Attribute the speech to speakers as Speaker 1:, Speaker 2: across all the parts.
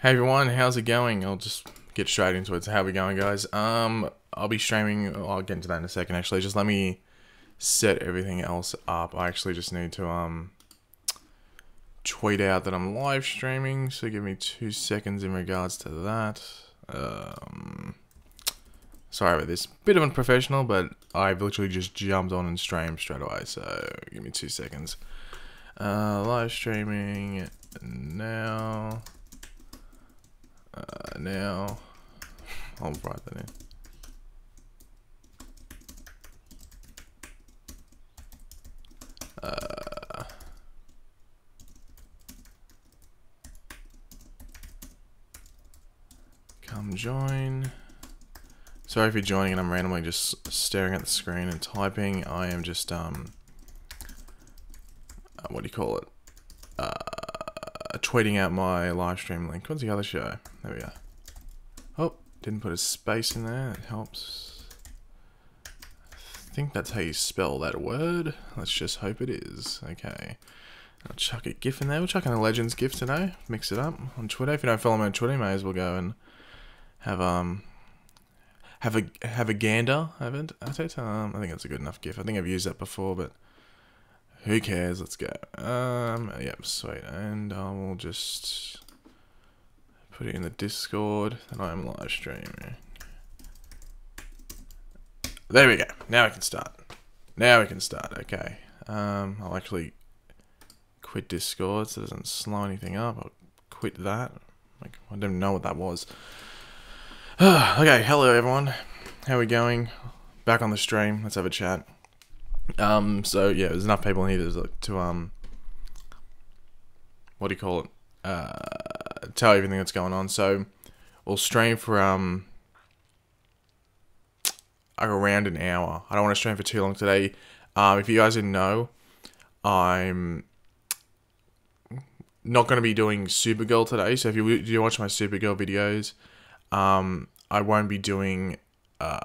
Speaker 1: Hey everyone, how's it going? I'll just get straight into it. So how we going, guys? I'll be streaming. I'll get into that in a second. Actually, just let me set everything else up. I actually just need to tweet out that I'm live streaming. So give me 2 seconds in regards to that. Sorry about this. Bit of unprofessional, but I've literally just jumped on and streamed straight away. So give me 2 seconds. Live streaming now. Now, I'll write that in. Come join. Sorry if you're joining and I'm randomly just staring at the screen and typing. I am just, what do you call it? Tweeting out my live stream link. What's the other show? There we go. Oh, didn't put a space in there. It helps. I think that's how you spell that word. Let's just hope it is. Okay. I'll chuck a GIF in there. We'll chuck in a Legends GIF today. Mix it up on Twitter. If you don't follow me on Twitter, you may as well go and have a gander at it. I think that's a good enough GIF. I think I've used that before, but who cares? Let's go. Yep, sweet. And I will just put it in the Discord that I am live streaming. There we go. Now we can start. Okay. I'll actually quit Discord so it doesn't slow anything up. I'll quit that. Like, I don't know what that was. Okay, hello everyone. How are we going? Back on the stream. Let's have a chat. So yeah, there's enough people in here to what do you call it? Tell everything that's going on. So we'll stream for like around an hour. I don't want to stream for too long today. If you guys didn't know, I'm not going to be doing Supergirl today. So if you watch my Supergirl videos, I won't be doing a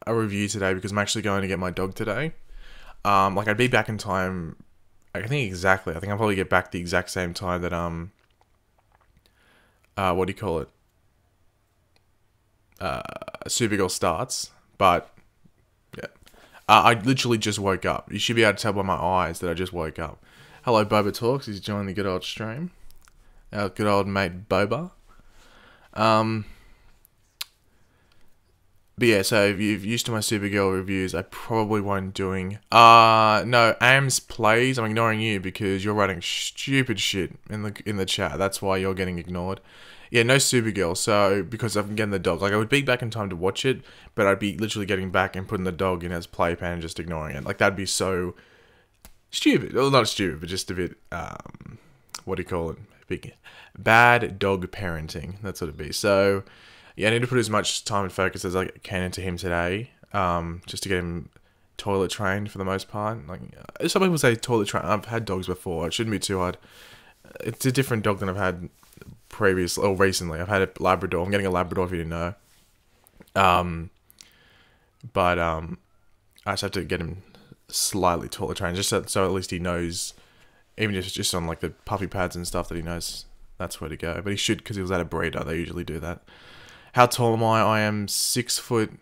Speaker 1: review today because I'm actually going to get my dog today. Like I'd be back in time. I think exactly. I think I'll probably get back the exact same time that what do you call it? Supergirl starts. But yeah, I literally just woke up. You should be able to tell by my eyes that I just woke up. Hello, Boba Talks. He's joined the good old stream. Our good old mate Boba. But yeah, so if you're used to my Supergirl reviews, I probably won't doing... no, AMS plays. I'm ignoring you because you're writing stupid shit in the chat. That's why you're getting ignored. Yeah, no Supergirl, so because I'm getting the dog. Like, I would be back in time to watch it, but I'd be literally getting back and putting the dog in as playpen and just ignoring it. Like, that'd be so stupid. Well, not stupid, but just a bit, what do you call it? Bad dog parenting. That's what it'd be. So... yeah, I need to put as much time and focus as I can into him today, just to get him toilet trained for the most part. Like some people say toilet trained. I've had dogs before. It shouldn't be too hard. It's a different dog than I've had previously or recently. I've had a Labrador. I'm getting a Labrador if you didn't know. But I just have to get him slightly toilet trained, just so at least he knows, even just on like the puppy pads and stuff, that he knows that's where to go. But he should, because he was at a breeder. They usually do that. How tall am I? I am 6'1"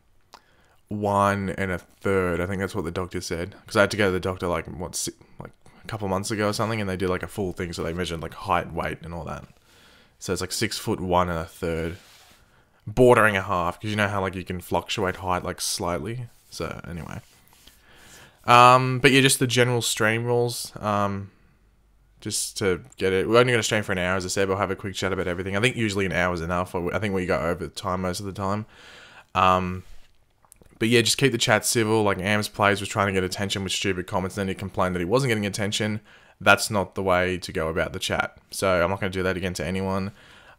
Speaker 1: and a third. I think that's what the doctor said. Because I had to go to the doctor like a couple months ago or something, and they did like a full thing, so they measured like height, weight, and all that. So it's like 6'1" and a third, bordering a half. Because you know how like you can fluctuate height like slightly. So anyway, but yeah, just the general stream rules. Just to get it. We're only going to stream for an hour, as I said. We'll have a quick chat about everything. I think usually an hour is enough. I think we go over the time most of the time. But yeah, just keep the chat civil. Like AMS Plays was trying to get attention with stupid comments, and then he complained that he wasn't getting attention. That's not the way to go about the chat. So I'm not going to do that again to anyone.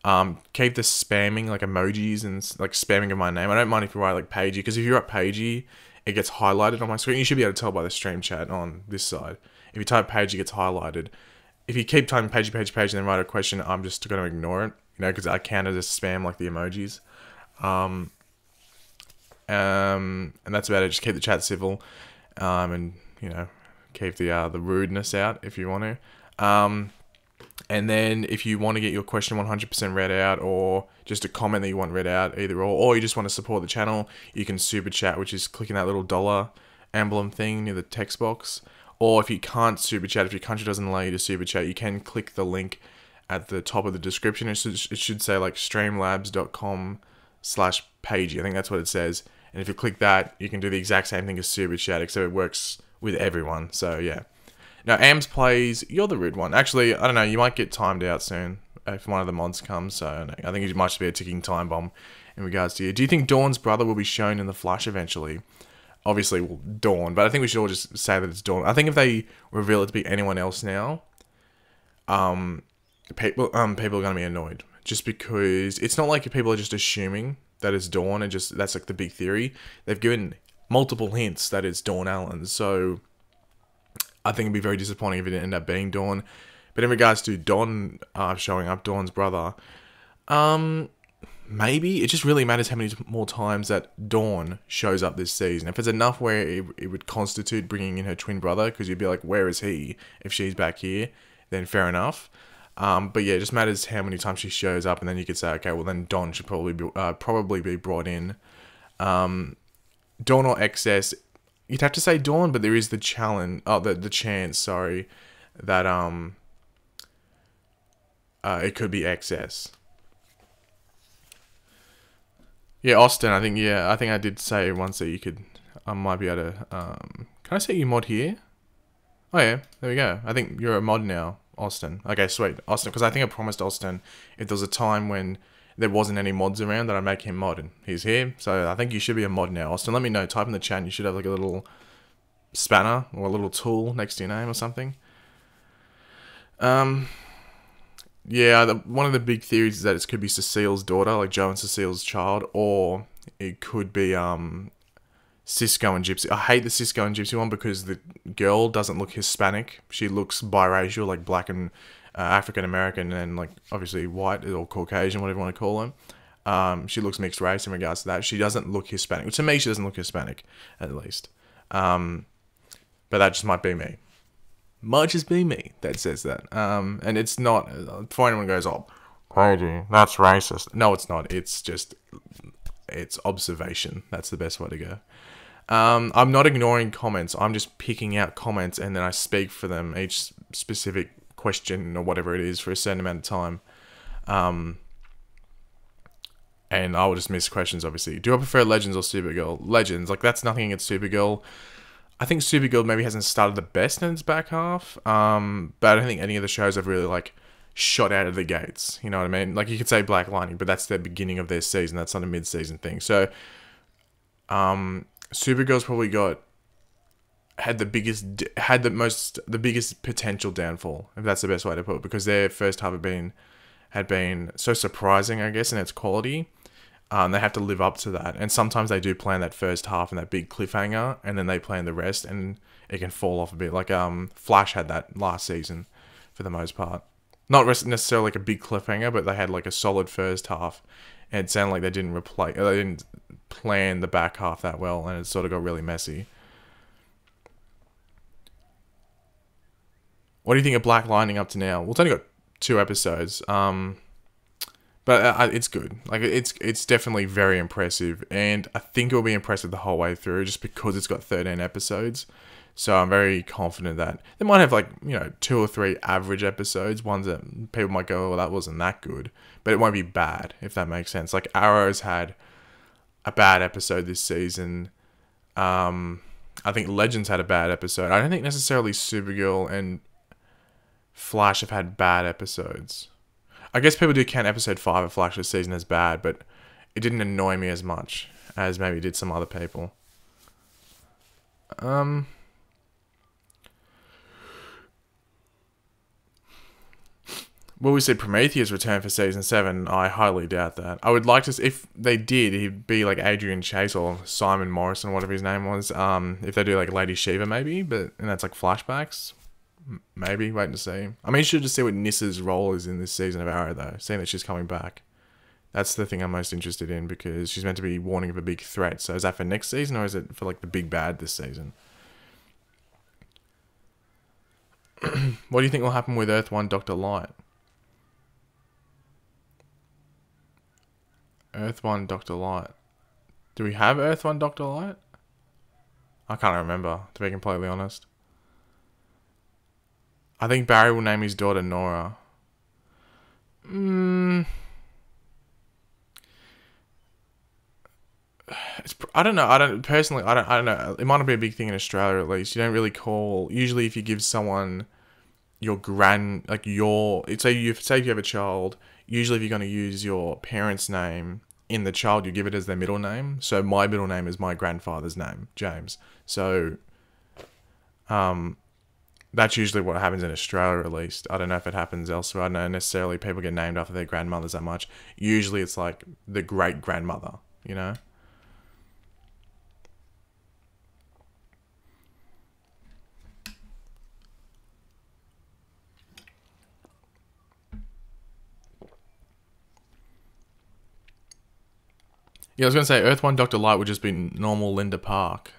Speaker 1: Keep the spamming, like emojis and like spamming of my name. I don't mind if you write like Pagey, because if you write Pagey, it gets highlighted on my screen. You should be able to tell by the stream chat on this side. If you type Pagey, it gets highlighted. If you keep typing page, and then write a question, I'm just going to ignore it, you know, because I count it as spam like the emojis. And that's about it. Just keep the chat civil, and, you know, keep the rudeness out if you want to. And then if you want to get your question 100% read out, or just a comment that you want read out, either or you just want to support the channel, you can super chat, which is clicking that little dollar emblem thing near the text box. Or if you can't super chat, if your country doesn't allow you to super chat, you can click the link at the top of the description. It should say like streamlabs.com/Pagey. I think that's what it says. And if you click that, you can do the exact same thing as super chat, except it works with everyone. So yeah. Now, AMS plays, you're the rude one. Actually, I don't know, you might get timed out soon if one of the mods comes, so I think it might just be a ticking time bomb in regards to you. Do you think Dawn's brother will be shown in the Flash eventually? Obviously, well, Dawn, but I think we should all just say that it's Dawn. I think if they reveal it to be anyone else now, people are going to be annoyed. Just because it's not like people are just assuming that it's Dawn and just, that's like the big theory. They've given multiple hints that it's Dawn Allen, so I think it'd be very disappointing if it didn't end up being Dawn. But in regards to Dawn showing up, Dawn's brother, maybe. It just really matters how many more times that Dawn shows up this season. If it's enough where it would constitute bringing in her twin brother, because you'd be like, where is he if she's back here, then fair enough. But yeah, it just matters how many times she shows up, and then you could say, okay, well then Dawn should probably be brought in. Dawn or XS. You'd have to say Dawn, but there is the challenge, the chance, sorry, that it could be XS. Yeah, Austin, I think I did say once that you could, I might be able to, can I set you mod here? Oh yeah, there we go. I think you're a mod now, Austin. Okay, sweet, Austin, because I think I promised Austin if there was a time when there wasn't any mods around that I'd make him mod, and he's here, so I think you should be a mod now. Austin, let me know, type in the chat, and you should have like a little spanner or a little tool next to your name or something. Yeah, one of the big theories is that it could be Cecile's daughter, like Joe and Cecile's child, or it could be Cisco and Gypsy. I hate the Cisco and Gypsy one because the girl doesn't look Hispanic. She looks biracial, like black and African American, and like obviously white or Caucasian, whatever you want to call them. She looks mixed race in regards to that. She doesn't look Hispanic. To me, she doesn't look Hispanic, at least. But that just might be me. Might just be me that says that. And it's not, before anyone goes, oh, Pagey, that's racist. No, it's not. It's just, it's observation. That's the best way to go. I'm not ignoring comments. I'm just picking out comments, and then I speak for them, each specific question or whatever it is, for a certain amount of time. And I will just miss questions, obviously. Do I prefer Legends or Supergirl? Legends, like, that's nothing against Supergirl. I think Supergirl maybe hasn't started the best in its back half, but I don't think any of the shows have really, like, shot out of the gates. You know what I mean? Like, you could say Black Lightning, but that's the beginning of their season. That's not a mid-season thing. So, Supergirl's probably had the biggest potential downfall, if that's the best way to put it, because their first half had been so surprising, I guess, in its quality. They have to live up to that, and sometimes they do plan that first half and that big cliffhanger, and then they plan the rest, and it can fall off a bit. Like Flash had that last season, for the most part. Not necessarily like a big cliffhanger, but they had like a solid first half, and it sounded like they didn't plan the back half that well, and it sort of got really messy. What do you think of Black Lightning up to now? Well, it's only got 2 episodes. But it's good. Like, it's definitely very impressive, and I think it will be impressive the whole way through, just because it's got 13 episodes. So I'm very confident that they might have, like, you know, 2 or 3 average episodes, ones that people might go, well, that wasn't that good, but it won't be bad, if that makes sense. Like, Arrow's had a bad episode this season. I think Legends had a bad episode. I don't think necessarily Supergirl and Flash have had bad episodes. I guess people do count episode 5 of Flash this season as bad, but it didn't annoy me as much as maybe it did some other people. Well, we said Prometheus return for season 7. I highly doubt that. I would like to, if they did, he'd be like Adrian Chase or Simon Morrison, whatever his name was. If they do like Lady Shiva, maybe, and that's like flashbacks. Maybe, waiting to see. I'm interested to see what Nissa's role is in this season of Arrow, though, seeing that she's coming back. That's the thing I'm most interested in, because she's meant to be warning of a big threat. So is that for next season, or is it for, like, the big bad this season? What do you think will happen with Earth 1 Dr. Light? Earth 1, Dr. Light. Do we have Earth 1, Dr. Light? I can't remember, to be completely honest. I think Barry will name his daughter Nora. I don't know. I don't know. It might not be a big thing in Australia, at least. You don't really call. Usually, if you give someone your say if you have a child. Usually, if you're going to use your parents' name in the child, you give it as their middle name. So my middle name is my grandfather's name, James. So, that's usually what happens in Australia, at least. I don't know if it happens elsewhere. I don't know necessarily people get named after their grandmothers that much. Usually, it's like the great grandmother. You know. Yeah, I was going to say, Earth 1 Dr. Light would just be normal Linda Park.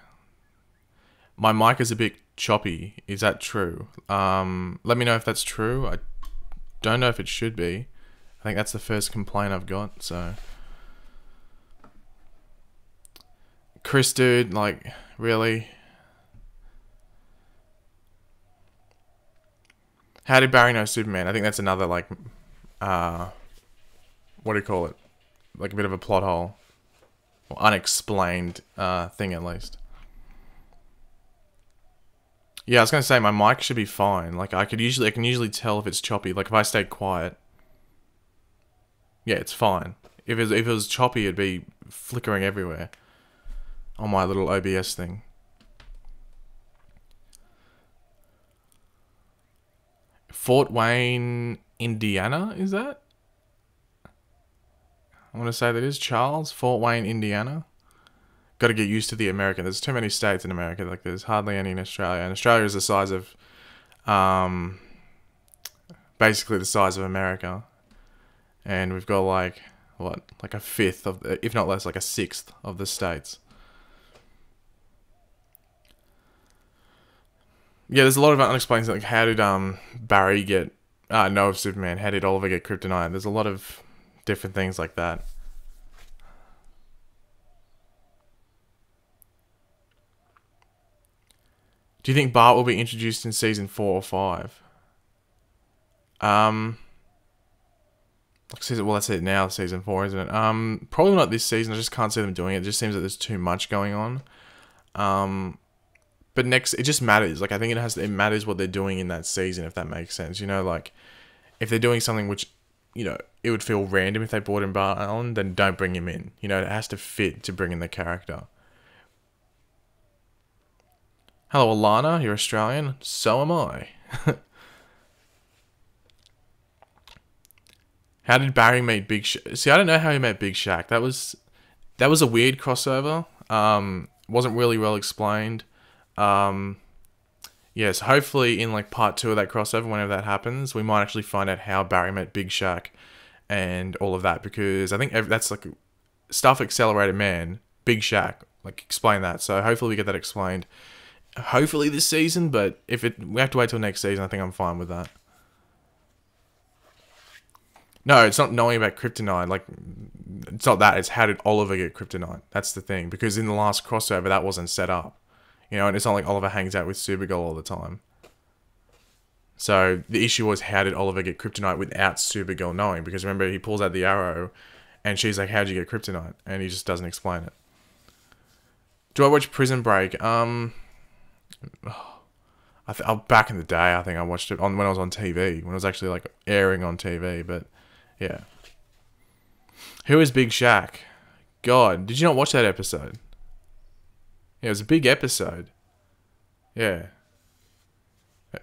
Speaker 1: My mic is a bit choppy. Is that true? Let me know if that's true. I don't know if it should be. I think that's the first complaint I've got, so... Chris, dude, like, really? How did Barry know Superman? I think that's another, like, what do you call it? Like a bit of a plot hole. Or unexplained thing, at least. Yeah, I was gonna say my mic should be fine. Like I can usually tell if it's choppy. Like if I stay quiet, yeah, it's fine. If it was choppy, it'd be flickering everywhere on my little OBS thing. Fort Wayne, Indiana, is that? I want to say that is Charles, Fort Wayne, Indiana. Got to get used to the American. There's too many states in America. Like there's hardly any in Australia. And Australia is the size of, basically the size of America. And we've got like, what? Like a fifth of, if not less, like a sixth of the states. Yeah, there's a lot of unexplained things. Like how did Barry know of Superman? How did Oliver get kryptonite? There's a lot of different things like that. Do you think Bart will be introduced in season 4 or 5? Well, that's it now, season 4, isn't it? Probably not this season. I just can't see them doing it. It just seems that there's too much going on. But next, it just matters. Like I think it matters what they're doing in that season, if that makes sense. You know, like if they're doing something which, you know, it would feel random if they brought in Bart Allen, then don't bring him in. You know, it has to fit to bring in the character. Hello, Alana. You're Australian. So am I. How did Barry meet Big Shaq? See, I don't know how he met Big Shaq. That was a weird crossover. Wasn't really well explained. Yes, hopefully in like part 2 of that crossover, whenever that happens, we might actually find out how Barry met Big Shaq and all of that, because I think that's like stuff accelerated man, Big Shaq, like explain that. So hopefully we get that explained. Hopefully this season, but if we have to wait till next season, I think I'm fine with that. No, it's not knowing about kryptonite. Like, it's not that. It's how did Oliver get kryptonite? That's the thing. Because in the last crossover, that wasn't set up. You know, and it's not like Oliver hangs out with Supergirl all the time. So, the issue was how did Oliver get kryptonite without Supergirl knowing? Because remember, he pulls out the arrow, and she's like, how'd you get kryptonite? And he just doesn't explain it. Do I watch Prison Break? Back in the day, I think I watched it when I was on TV. When it was actually, like, airing on TV, but... yeah. Who is Big Shaq? God, did you not watch that episode? Yeah, it was a big episode. Yeah.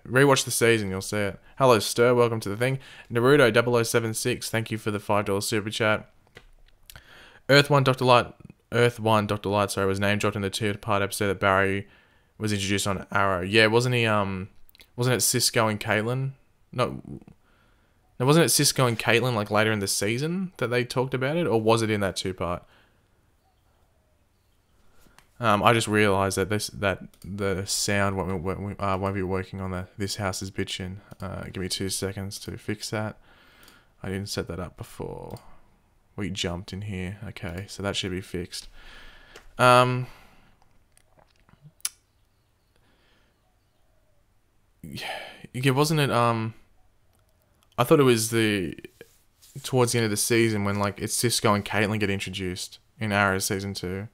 Speaker 1: Rewatch the season, you'll see it. Hello, Stir, welcome to the thing. Naruto 0076, thank you for the $5 super chat. Earth 1 Dr. Light, was name dropped in the 2-part episode that Barry was introduced on Arrow. Yeah, wasn't it Cisco and Caitlin? No. Now, wasn't it Cisco and Caitlin like later in the season that they talked about it, or was it in that 2-part? I just realised that the sound won't be working on this house is bitchin'. Give me 2 seconds to fix that. I didn't set that up before. We jumped in here. Okay, so that should be fixed. Yeah, wasn't it, I thought it was towards the end of the season when, like, it's Cisco and Caitlyn get introduced in Arrow's season 2.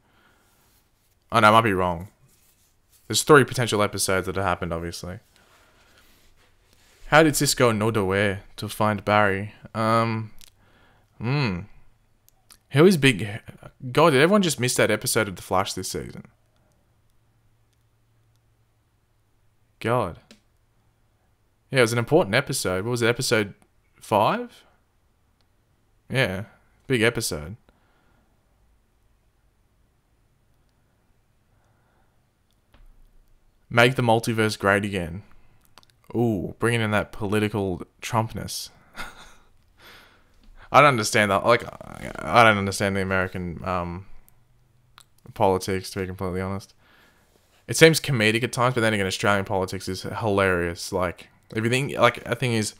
Speaker 1: Oh, no, I might be wrong. There's 3 potential episodes that have happened, obviously. How did Cisco know where to find Barry? Who is big... God, did everyone just miss that episode of The Flash this season? God. Yeah, it was an important episode. What was it, episode 5? Yeah, big episode. Make the multiverse great again. Ooh, bringing in that political Trumpness. I don't understand that. Like, I don't understand the American politics, to be completely honest. It seems comedic at times, but then again, Australian politics is hilarious. Like, everything, like, the thing is,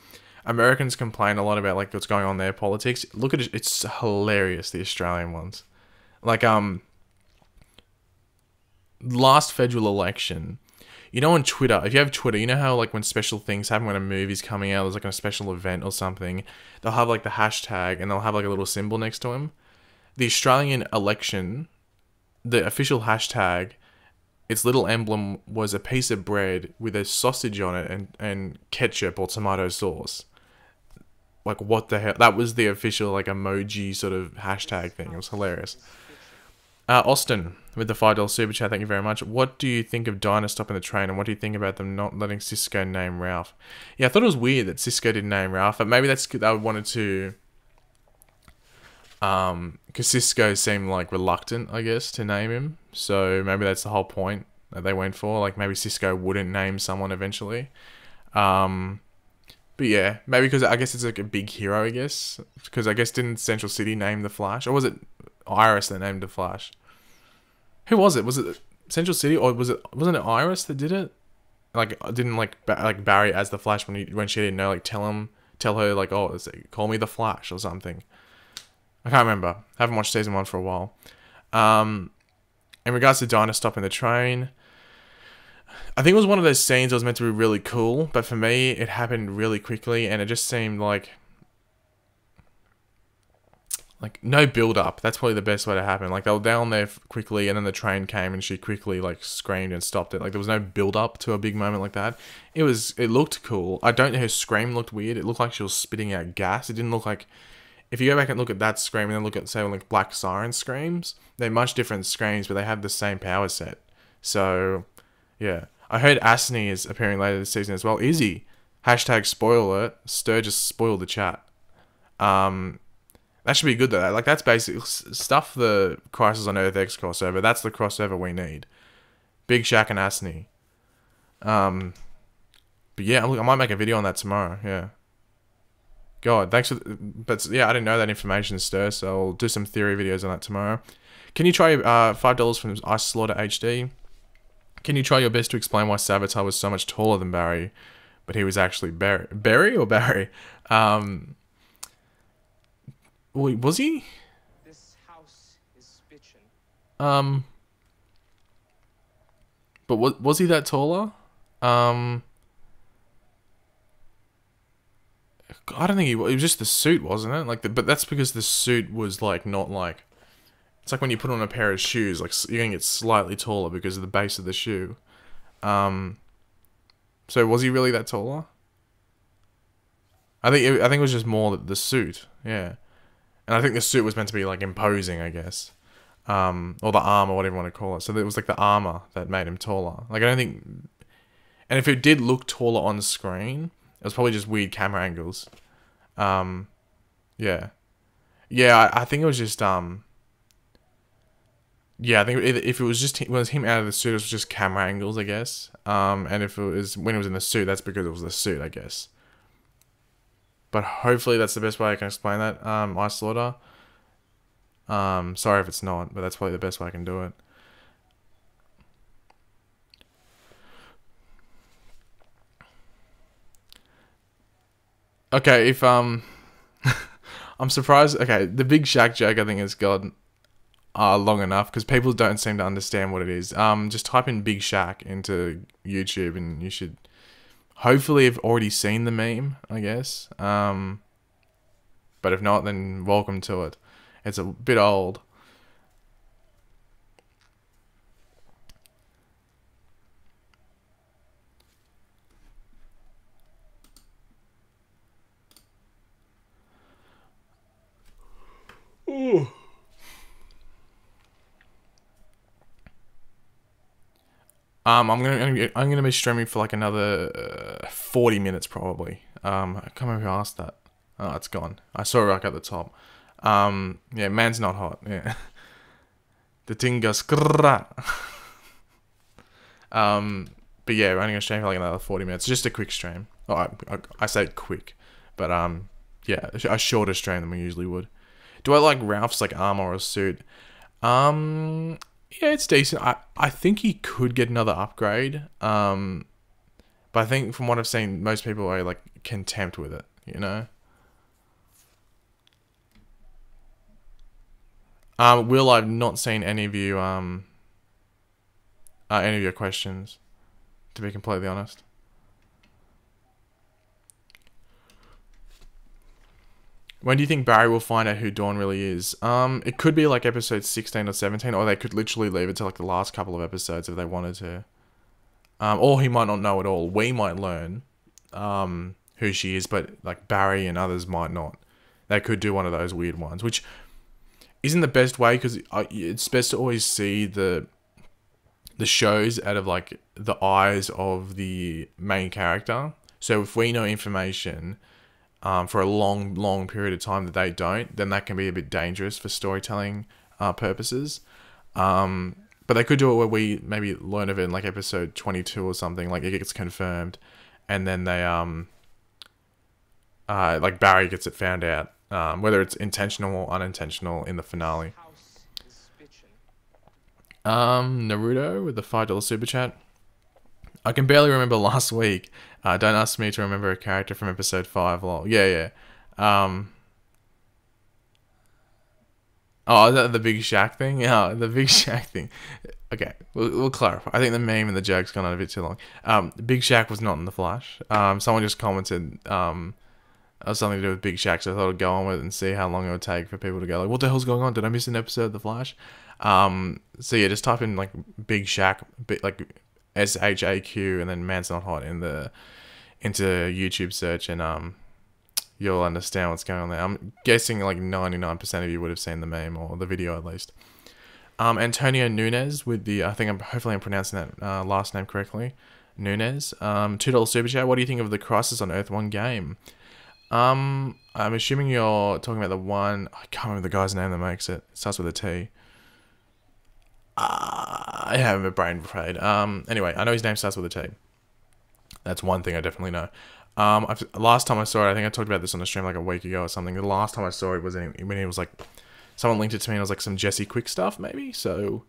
Speaker 1: Americans complain a lot about, like, what's going on in their politics. Look at it, it's hilarious, the Australian ones. Like, last federal election, you know, on Twitter, if you have Twitter, you know how, like, when special things happen, when a movie's coming out, there's, like, a special event or something, they'll have, like, the hashtag, and they'll have, like, a little symbol next to him. The Australian election, the official hashtag, its little emblem was a piece of bread with a sausage on it and ketchup or tomato sauce. Like, what the hell? That was the official, like, emoji sort of hashtag thing. It was hilarious. Austin, with the $5 super chat, thank you very much. What do you think of Dinah stopping the train, and what do you think about them not letting Cisco name Ralph? Yeah, I thought it was weird that Cisco didn't name Ralph, but maybe that's because they wanted to... because Cisco seemed, like, reluctant, I guess, to name him. So maybe that's the whole point that they went for. Like, maybe Cisco wouldn't name someone eventually. But yeah, maybe because I guess it's like a big hero, I guess. Because I guess didn't Central City name the Flash? Or was it Iris that named the Flash? Who was it? Was it Central City, or wasn't it Iris that did it? Like, didn't like Barry as the Flash when she didn't know, like, tell her, like, oh, call me the Flash or something. I can't remember. I haven't watched season 1 for a while. In regards to Dinah stopping the train, I think it was one of those scenes that was meant to be really cool, but for me, it happened really quickly, and it just seemed like no build up. That's probably the best way to happen. Like, they were down there quickly, and then the train came, and she quickly, like, screamed and stopped it. Like, there was no build up to a big moment like that. It looked cool. I don't know, her scream looked weird. It looked like she was spitting out gas. It didn't look like... If you go back and look at that scream, and then look at, say, like, Black Siren screams, they're much different screams, but they have the same power set. So, yeah. I heard Asney is appearing later this season as well. Is he? Hashtag spoiler alert. Stur just spoiled the chat. That should be good though. Like, that's basically stuff the Crisis on Earth X crossover. That's the crossover we need. Big Shaq and Asney. But yeah, look, I might make a video on that tomorrow. Yeah. God, thanks for... But yeah, I didn't know that information, Stir, so I'll do some theory videos on that tomorrow. Can you try $5 from Ice Slaughter HD? Can you try your best to explain why Savitar was so much taller than Barry, but he was actually Barry? Barry or Barry? Wait, was he?
Speaker 2: This house is bitchin'.
Speaker 1: But was he that taller? I don't think it was just the suit, wasn't it? Like, but that's because the suit was like not like. It's like when you put on a pair of shoes, like you're gonna get slightly taller because of the base of the shoe. So was he really that taller? I think it was just more the suit, yeah. And I think the suit was meant to be like imposing, I guess, or the armor, whatever you want to call it. So it was like the armor that made him taller. Like, I don't think, and if it did look taller on screen, it was probably just weird camera angles. Yeah. I think it was just, yeah, I think if it was just him out of the suit, it was just camera angles, I guess. And if it was when he was in the suit, that's because it was the suit, I guess. But hopefully that's the best way I can explain that, Ice Slaughter. Sorry if it's not, but that's probably the best way I can do it. Okay, if, I I'm surprised. Okay, the Big Shaq joke I think has gone long enough because people don't seem to understand what it is. Just type in Big Shaq into YouTube and you should hopefully have already seen the meme, I guess. But if not, then welcome to it. It's a bit old. Ooh. I'm gonna be streaming for like another 40 minutes probably. I can't remember who asked that. Oh, it's gone. I saw it right at the top. Yeah, man's not hot. Yeah, the thing goes. But yeah, we're only gonna stream for like another 40 minutes. Just a quick stream. Oh, I say quick, but yeah, a shorter stream than we usually would. Do I like Ralph's like armor or suit? Yeah, it's decent. I think he could get another upgrade. But I think from what I've seen, most people are like content with it, you know? Will, I've not seen any of you any of your questions, to be completely honest. When do you think Barry will find out who Dawn really is? It could be like episode 16 or 17, or they could literally leave it to like the last couple of episodes if they wanted to. Or he might not know at all. We might learn who she is, but like Barry and others might not. They could do one of those weird ones, which isn't the best way because it's best to always see the shows out of like the eyes of the main character. So if we know information for a long period of time that they don't, then that can be a bit dangerous for storytelling purposes. But they could do it where we maybe learn of it in like episode 22 or something, like it gets confirmed, and then they like Barry gets it found out, whether it's intentional or unintentional in the finale. Naruto with the $5 super chat. I can barely remember last week. Don't ask me to remember a character from episode 5. Lol. Yeah. Oh, is that the Big Shaq thing? Yeah, the Big Shaq thing. Okay, we'll clarify. I think the meme and the joke's gone on a bit too long. Big Shaq was not in the Flash. Someone just commented something to do with Big Shaq, so I thought I'd go on with it and see how long it would take for people to go like, what the hell's going on? Did I miss an episode of the Flash? So yeah, just type in like Big Shaq, like SHAQ, and then man's not hot into YouTube search, and you'll understand what's going on there. I'm guessing like 99% of you would have seen the meme or the video at least. Antonio Nunez with the hopefully I'm pronouncing that last name correctly. Nunez. $2 super chat. What do you think of the Crisis on Earth 1 game? I'm assuming you're talking about the one. I can't remember the guy's name that makes it. It starts with a T. I have a brain afraid. Anyway, I know his name starts with a T. That's one thing I definitely know. Last time I saw it, I think I talked about this on the stream like a week ago or something. The last time I saw it was when he was like, someone linked it to me and it was like some Jesse Quick stuff maybe. So,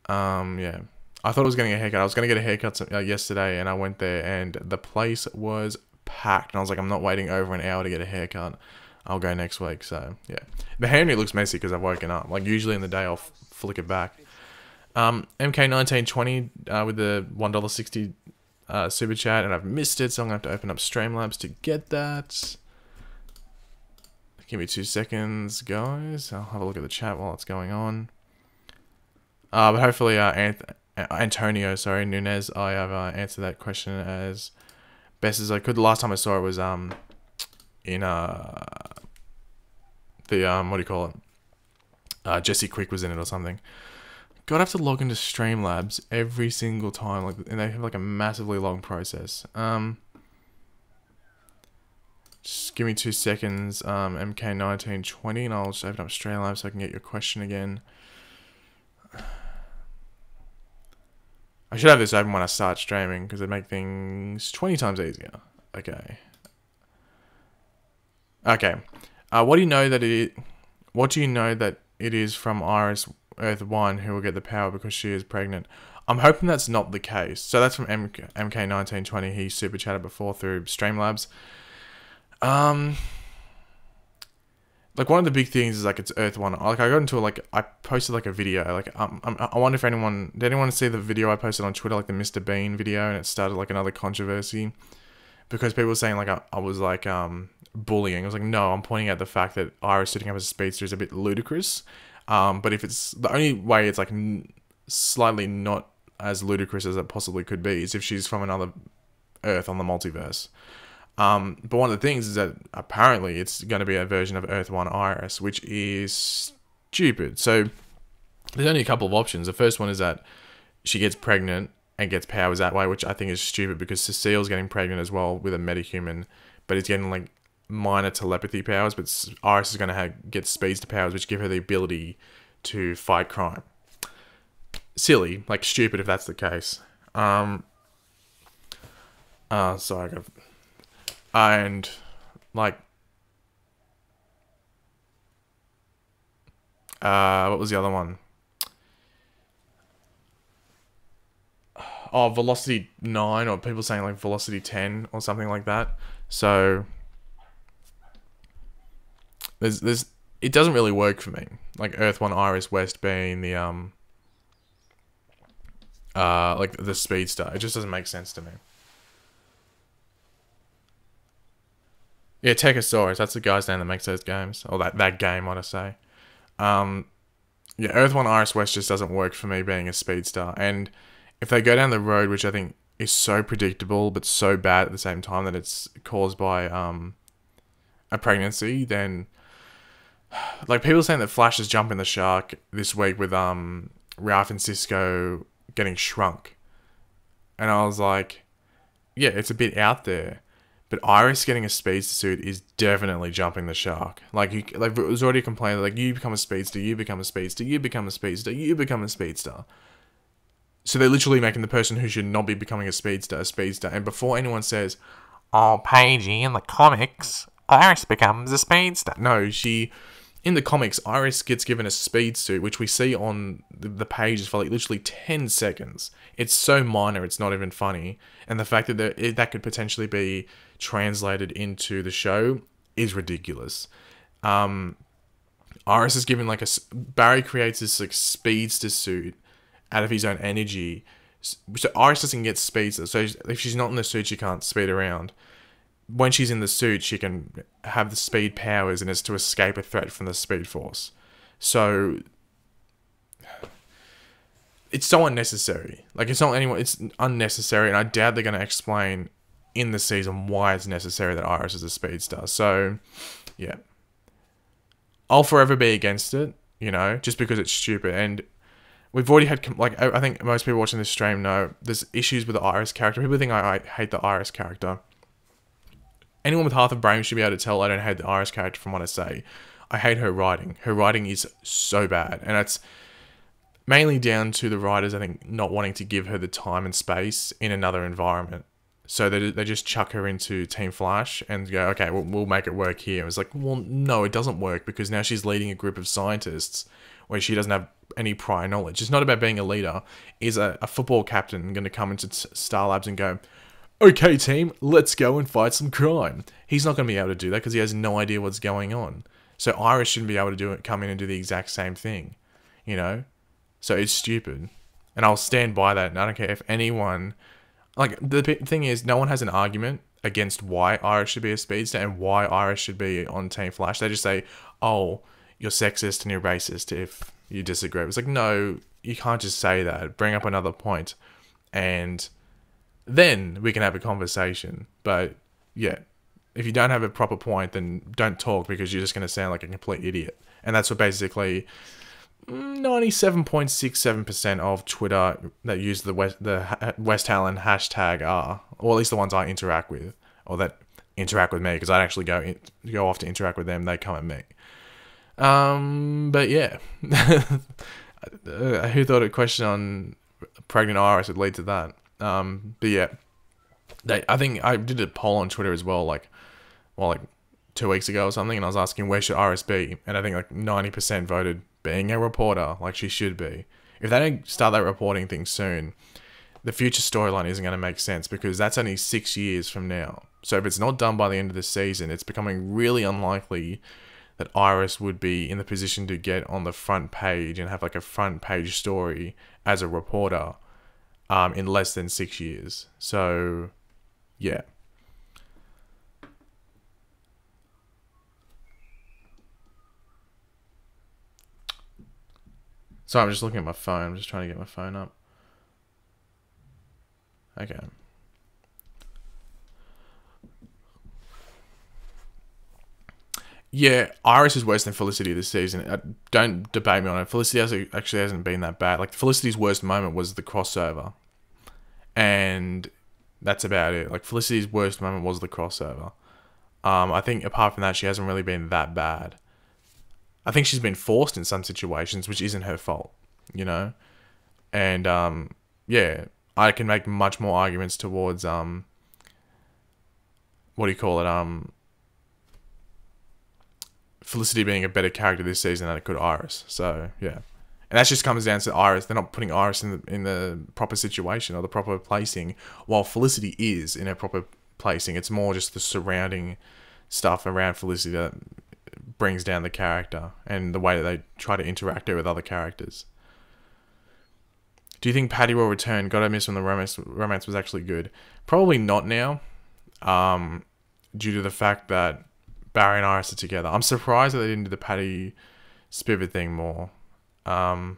Speaker 1: yeah. I thought I was getting a haircut. I was going to get a haircut yesterday and I went there and the place was packed. And I was like, I'm not waiting over an hour to get a haircut. I'll go next week. So, yeah. The hair in it looks messy because I've woken up. Like usually in the day I'll flick it back. MK1920 with the $1.60 super chat, and I've missed it, so I'm gonna have to open up Streamlabs to get that. Give me 2 seconds, guys. I'll have a look at the chat while it's going on. But hopefully, Antonio, Nunez, I have answered that question as best as I could. The last time I saw it was in the what do you call it? Jesse Quick was in it or something. God, I have to log into Streamlabs every single time, and they have like a massively long process. Just give me 2 seconds, MK1920, and I'll just open up Streamlabs so I can get your question again. I should have this open when I start streaming, because it'd make things 20 times easier. Okay. What do you know that it is from Iris Earth 1 who will get the power because she is pregnant? I'm hoping that's not the case. So that's from MK1920. He super chatted before through Streamlabs. like one of the big things is like it's Earth One. Like I got into like I posted like a video. Like I wonder if did anyone see the video I posted on Twitter, like the Mr. Bean video, and it started like another controversy because people were saying like I was like bullying. I was like, no, I'm pointing out the fact that Iris sitting up as a speedster is a bit ludicrous. But if it's the only way it's like slightly not as ludicrous as it possibly could be is if she's from another Earth on the multiverse. But one of the things is that apparently it's going to be a version of Earth 1 Iris, which is stupid. So there's only a couple of options. The first one is that she gets pregnant and gets powers that way, which I think is stupid because Cecile's getting pregnant as well with a metahuman, but it's getting like minor telepathy powers, but Iris is going to get speedster powers, which give her the ability to fight crime. Silly, like stupid if that's the case. Sorry, I got... And, like, what was the other one? Oh, Velocity 9, or people saying, like, Velocity 10, or something like that. So, it doesn't really work for me. Like, Earth 1 Iris West being the, like, the speedster. It just doesn't make sense to me. Yeah, Techosaurus, that's the guy's name that makes those games. Or that game, I want to say. Yeah, Earth 1 Iris West just doesn't work for me being a speedster. And if they go down the road, which I think is so predictable, but so bad at the same time that it's caused by a pregnancy, then... Like, people saying that Flash is jumping the shark this week with Ralph and Cisco getting shrunk. And I was like, yeah, it's a bit out there. But Iris getting a speedster suit is definitely jumping the shark. Like it was already complaining, like, you become a speedster, you become a speedster, you become a speedster, you become a speedster. So they're literally making the person who should not be becoming a speedster. And before anyone says, oh, Pagey, in the comics, Iris becomes a speedster. No, in the comics, Iris gets given a speed suit, which we see on the pages for like literally 10 seconds. It's so minor, it's not even funny. And the fact that that could potentially be translated into the show is ridiculous. Iris is given like Barry creates this like speedster suit out of his own energy. So Iris doesn't get speedster. So if she's not in the suit, she can't speed around. When she's in the suit, she can have the speed powers and it's to escape a threat from the Speed Force. So it's so unnecessary. Like, it's unnecessary, and I doubt they're going to explain in the season why it's necessary that Iris is a speedster. So, yeah. I'll forever be against it, you know, just because it's stupid. And we've already had, like, I think most people watching this stream know there's issues with the Iris character. People think I hate the Iris character. Anyone with half a brain should be able to tell I don't hate the Iris character from what I say. I hate her writing. Her writing is so bad. And it's mainly down to the writers, I think, not wanting to give her the time and space in another environment. So they just chuck her into Team Flash and go, okay, we'll make it work here. It was like, well, no, it doesn't work because now she's leading a group of scientists where she doesn't have any prior knowledge. It's not about being a leader. Is a football captain going to come into Star Labs and go, okay, team, let's go and fight some crime? He's not going to be able to do that because he has no idea what's going on. So Iris shouldn't be able to come in and do the exact same thing, you know? So it's stupid. And I'll stand by that, and I don't care if anyone... Like, the thing is, no one has an argument against why Iris should be a speedster and why Iris should be on Team Flash. They just say, oh, you're sexist and you're racist if you disagree. It's like, no, you can't just say that. Bring up another point, and then we can have a conversation. But, yeah, if you don't have a proper point, then don't talk because you're just going to sound like a complete idiot. And that's what basically 97.67% of Twitter that use the West Helen hashtag are, or at least the ones I interact with, or that interact with me, because I actually go off to interact with them. They come at me. But yeah, who thought a question on pregnant Iris would lead to that? But yeah, I think I did a poll on Twitter as well, like 2 weeks ago or something, and I was asking where should Iris be, and I think like 90% voted being a reporter, like she should be. If they don't start that reporting thing soon, the future storyline isn't going to make sense because that's only 6 years from now. So if it's not done by the end of the season, it's becoming really unlikely that Iris would be in the position to get on the front page and have like a front page story as a reporter in less than 6 years. So, yeah. So I'm just looking at my phone. I'm just trying to get my phone up. Okay. Yeah, Iris is worse than Felicity this season. Don't debate me on it. Felicity actually hasn't been that bad. Like, Felicity's worst moment was the crossover. And that's about it. Like, Felicity's worst moment was the crossover. I think apart from that, she hasn't really been that bad. I think she's been forced in some situations, which isn't her fault, you know? And, yeah, I can make much more arguments towards, what do you call it, Felicity being a better character this season than it could Iris. So, yeah. And that just comes down to Iris. They're not putting Iris in the proper situation or the proper placing, while Felicity is in her proper placing. It's more just the surrounding stuff around Felicity that brings down the character and the way that they try to interact her with other characters. Do you think Patty will return? God, I miss when the romance was actually good. Probably not now, due to the fact that Barry and Iris are together. I'm surprised that they didn't do the Patty Spivet thing more. Anyway,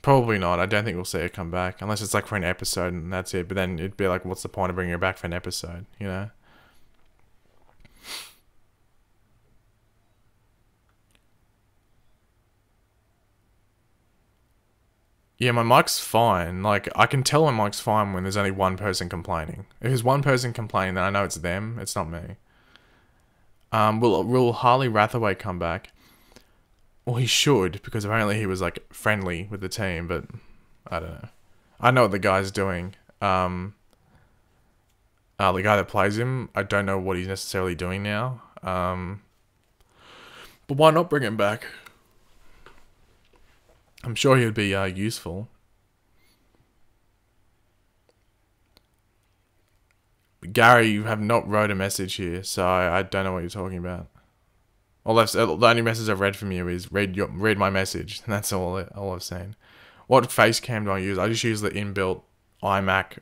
Speaker 1: probably not. I don't think we'll see her come back unless it's like for an episode and that's it. But then it'd be like, what's the point of bringing her back for an episode? You know. Yeah, my mic's fine. Like, I can tell my mic's fine when there's only one person complaining. If there's one person complaining, then I know it's them. It's not me. Will Harley Rathaway come back? Well, he should, because apparently he was, like, friendly with the team, but I don't know. I know what the guy's doing. The guy that plays him, I don't know what he's necessarily doing now. But why not bring him back? I'm sure he would be useful. Gary, you have not wrote a message here, so I don't know what you're talking about. The only message I've read from you is read my message. And that's all I've seen. What face cam do I use? I just use the inbuilt iMac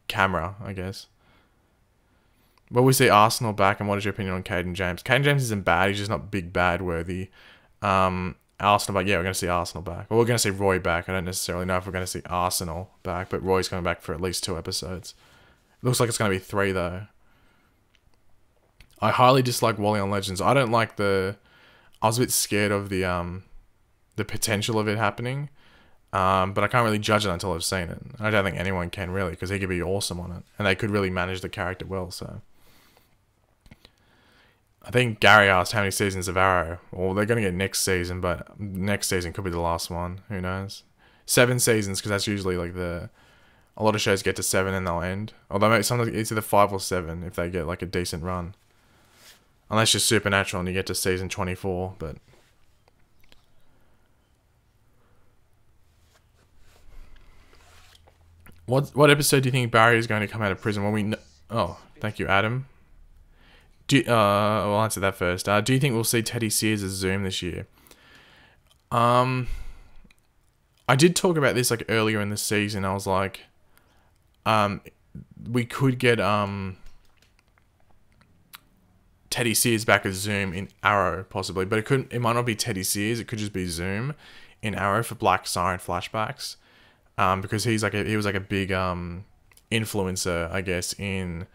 Speaker 1: camera, I guess. Will we see Arsenal back, and what is your opinion on Caden James? Caden James isn't bad, he's just not big bad worthy. Arsenal back, yeah, we're going to see Arsenal back. Well, we're going to see Roy back. I don't necessarily know if we're going to see Arsenal back, but Roy's coming back for at least 2 episodes. Looks like it's going to be 3, though. I highly dislike Wally on Legends. I don't like I was a bit scared of the potential of it happening, but I can't really judge it until I've seen it. I don't think anyone can, really, because he could be awesome on it, and they could really manage the character well, so... I think Gary asked how many seasons of Arrow. Well, they're going to get next season, but next season could be the last one. Who knows? 7 seasons, because that's usually like a lot of shows get to 7 and they'll end. Although sometimes it's either 5 or 7 if they get like a decent run. Unless you're Supernatural and you get to season 24, but... What episode do you think Barry is going to come out of prison? Well, oh, thank you, Adam. I'll answer that first. Do you think we'll see Teddy Sears as Zoom this year? I did talk about this like earlier in the season. I was like, we could get Teddy Sears back as Zoom in Arrow possibly, but it might not be Teddy Sears. It could just be Zoom in Arrow for Black Siren flashbacks, because he was like a big influencer, I guess, in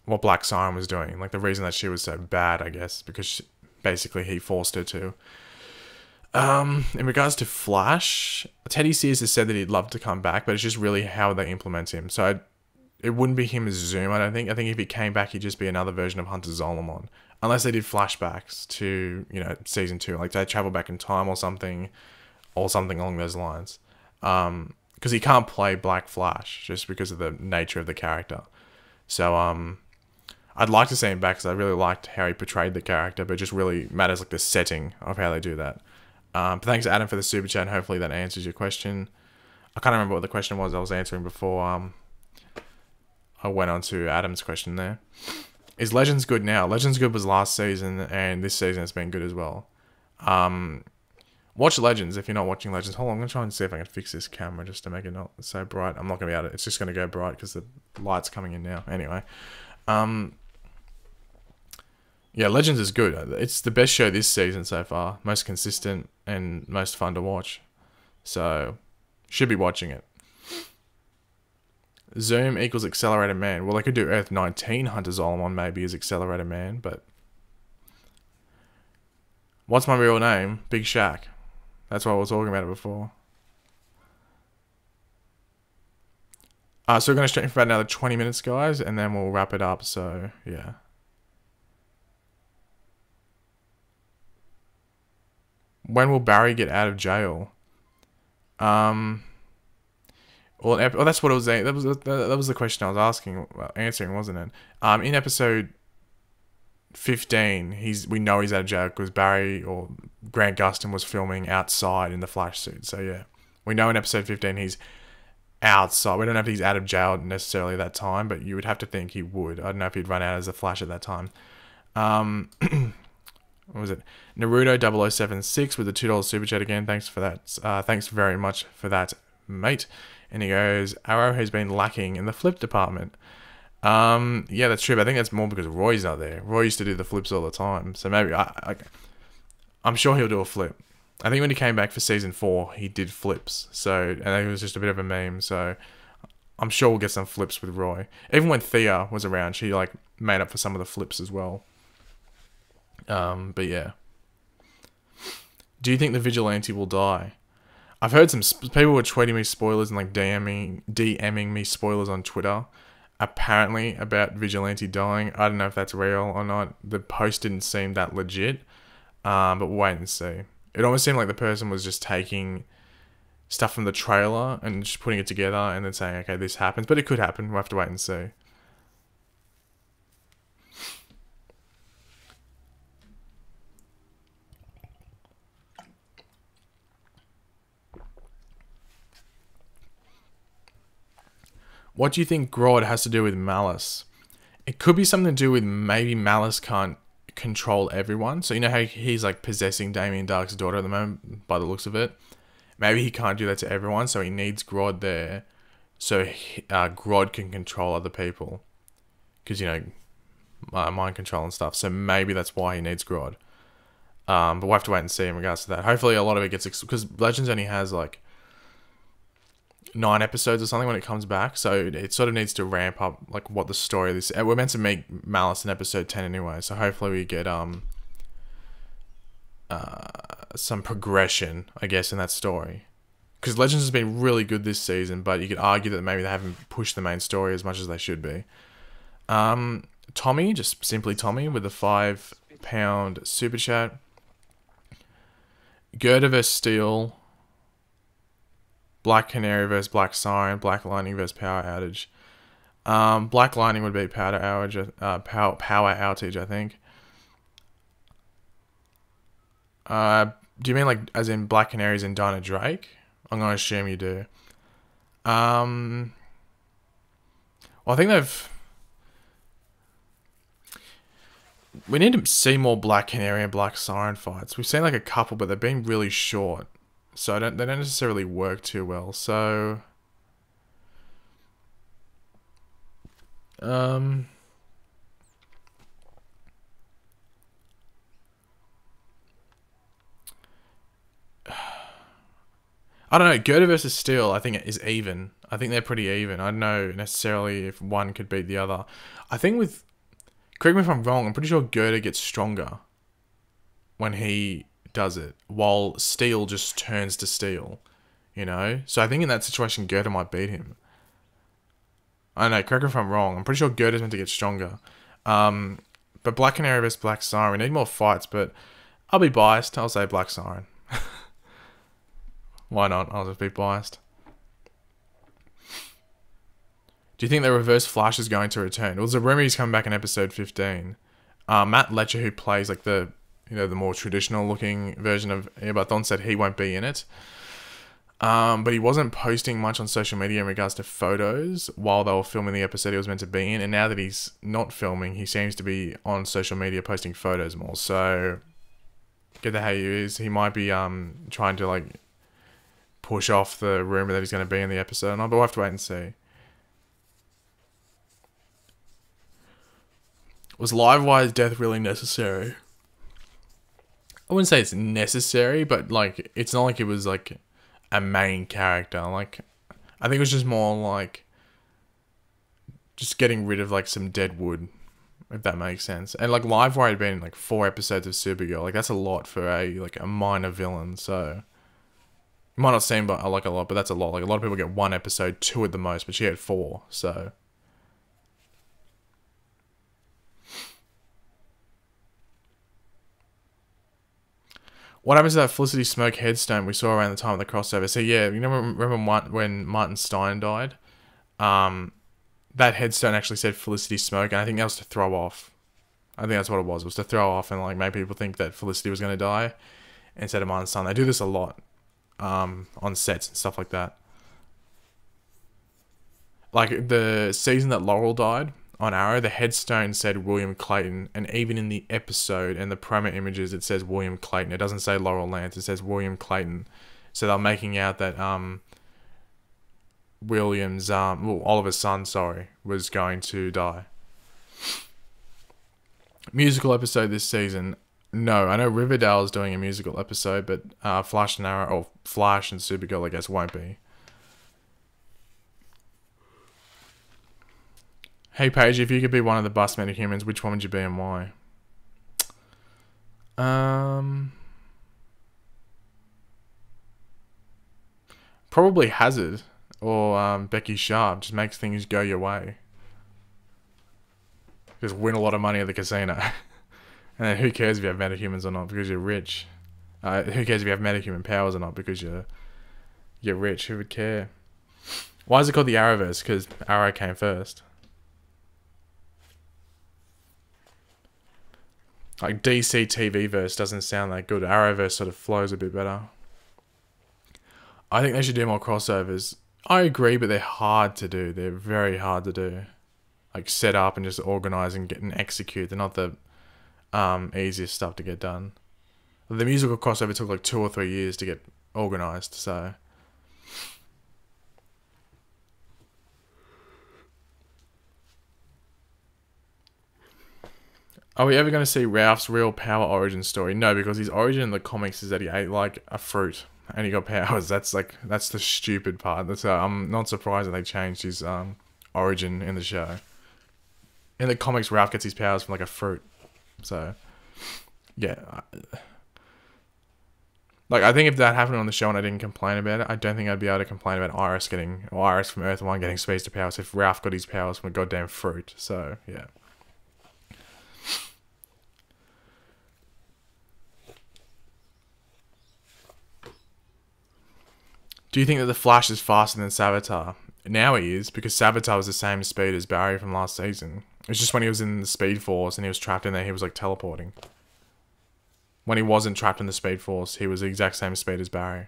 Speaker 1: what Black Siren was doing. Like, the reason that she was so bad, I guess, because basically he forced her to. In regards to Flash, Teddy Sears has said that he'd love to come back, but it's just really how they implement him. So it wouldn't be him as Zoom, I don't think. I think if he came back, he'd just be another version of Hunter Zolomon. Unless they did flashbacks to, season 2. Like, they travel back in time or something along those lines. Because he can't play Black Flash, just because of the nature of the character. So, I'd like to see him back because I really liked how he portrayed the character, but it just really matters like the setting of how they do that. But thanks, Adam, for the super chat. Hopefully that answers your question. I can't remember what the question was I was answering before. I went on to Adam's question there. Is Legends good now? Legends good was last season, and this season has been good as well. Watch Legends if you're not watching Legends. Hold on, I'm going to try and see if I can fix this camera just to make it not so bright. I'm not going to be able to. It's just going to go bright because the light's coming in now. Anyway. Yeah, Legends is good. It's the best show this season so far. Most consistent and most fun to watch. So, should be watching it. Zoom equals Accelerated Man. Well, I could do Earth 19 Hunter Zolomon maybe as Accelerated Man, but... What's my real name? Big Shaq. That's why I was talking about it before. So we're going to straighten for about another 20 minutes, guys, and then we'll wrap it up, so, yeah. When will Barry get out of jail? Well, that's what I was saying. That was the question I was answering, wasn't it? In episode 15, we know he's out of jail because Barry or Grant Gustin was filming outside in the Flash suit. So yeah, we know in episode 15 he's outside. We don't know if he's out of jail necessarily at that time, but you would have to think he would. I don't know if he'd run out as a Flash at that time. What was it? Naruto 0076 with the $2 super chat again. Thanks for that. Thanks very much for that, mate. And he goes, Arrow has been lacking in the flip department. Yeah, that's true, but I think that's more because Roy's not there. Roy used to do the flips all the time. So maybe, I'm sure he'll do a flip. I think when he came back for season 4, he did flips. So, and it was just a bit of a meme. So, I'm sure we'll get some flips with Roy. Even when Thea was around, she like made up for some of the flips as well. But yeah. Do you think the Vigilante will die? I've heard some people were tweeting me spoilers and like DMing me spoilers on Twitter. Apparently about Vigilante dying. I don't know if that's real or not. The post didn't seem that legit. But we'll wait and see. It almost seemed like the person was just taking stuff from the trailer and just putting it together and then saying, okay, this happens. But it could happen. We'll have to wait and see. What do you think Grodd has to do with Malice? It could be something to do with maybe Malice can't control everyone. So you know how he's like possessing Damien Dark's daughter at the moment, by the looks of it? Maybe he can't do that to everyone, so he needs Grodd there. So Grodd can control other people. Because, you know, mind control and stuff. So maybe that's why he needs Grodd. But we'll have to wait and see in regards to that. Hopefully a lot of it gets... Because Legends only has like 9 episodes or something when it comes back, so it sort of needs to ramp up like what the story of this. We're meant to make Malice in episode 10 anyway, so hopefully we get some progression, I guess, in that story. Because Legends has been really good this season, but you could argue that maybe they haven't pushed the main story as much as they should be. Tommy, just simply Tommy, with a £5 super chat. Gerda vs Steel. Black Canary versus Black Siren, Black Lightning versus Power Outage. Black Lightning would be Power Outage, I think. Do you mean like as in Black Canaries and Dinah Drake? I'm going to assume you do. Well, I think we need to see more Black Canary and Black Siren fights. We've seen like a couple, but they've been really short. So they don't necessarily work too well. So I don't know. Gerda versus Steel, I think, is even. I think they're pretty even. I don't know necessarily if one could beat the other. I think with... Correct me if I'm wrong, I'm pretty sure Gerda gets stronger when he does it, while Steel just turns to Steel, you know? So I think in that situation, Gerda might beat him. I don't know, correct me if I'm wrong. I'm pretty sure Gerda's meant to get stronger. But Black Canary vs Black Siren, we need more fights, but I'll be biased. I'll say Black Siren. Why not? I'll just be biased. Do you think the Reverse Flash is going to return? Well, there's a rumor he's coming back in episode 15. Matt Letcher, who plays like the more traditional looking version of Eobard Thawne, said he won't be in it. But he wasn't posting much on social media in regards to photos while they were filming the episode he was meant to be in. And now that he's not filming, he seems to be on social media posting photos more. So, get the how he is. He might be trying to like push off the rumor that he's going to be in the episode or not, but we'll have to wait and see. Was Livewire's death really necessary? I wouldn't say it's necessary, but like it's not like it was like a main character. Like I think it was just more like just getting rid of like some dead wood, if that makes sense. And like Livewire had been in like 4 episodes of Supergirl. Like that's a lot for a minor villain. So it might not seem like a lot, but that's a lot. Like a lot of people get 1 episode, 2 at the most, but she had 4. So. What happens to that Felicity Smoke headstone we saw around the time of the crossover? So yeah, you know, remember when Martin Stein died? That headstone actually said Felicity Smoke, and I think that was to throw off. I think that's what it was to throw off and like make people think that Felicity was going to die instead of Martin Stein. They do this a lot on sets and stuff like that. Like the season that Laurel died on Arrow, the headstone said William Clayton, and even in the episode and the promo images it says William Clayton. It doesn't say Laurel Lance, it says William Clayton. So they're making out that William's Oliver's son, sorry, was going to die. Musical episode this season. No, I know Riverdale is doing a musical episode, but Flash and Arrow, or Flash and Supergirl I guess won't be. Hey Paige, if you could be one of the bus metahumans, which one would you be and why? Probably Hazard or Becky Sharp. Just makes things go your way. Just win a lot of money at the casino. And then who cares if you have metahumans or not because you're rich? Who cares if you have metahuman powers or not because you're rich? Who would care? Why is it called the Arrowverse? Because Arrow came first. Like DCTV verse doesn't sound that good. Arrowverse sort of flows a bit better. I think they should do more crossovers. I agree, but they're hard to do. They're very hard to do. Like set up and just organize and get and execute. They're not the easiest stuff to get done. The musical crossover took like 2 or 3 years to get organized. So. Are we ever going to see Ralph's real power origin story? No, because his origin in the comics is that he ate like a fruit and he got powers. That's the stupid part. I'm not surprised that they changed his origin in the show. In the comics, Ralph gets his powers from like a fruit. So, yeah. Like, I think if that happened on the show and I didn't complain about it, I don't think I'd be able to complain about Iris from Earth 1 getting speedster powers if Ralph got his powers from a goddamn fruit. So, yeah. Do you think that the Flash is faster than Savitar? Now he is, because Savitar was the same speed as Barry from last season. It's just when he was in the Speed Force and he was trapped in there, he was like teleporting. When he wasn't trapped in the Speed Force, he was the exact same speed as Barry.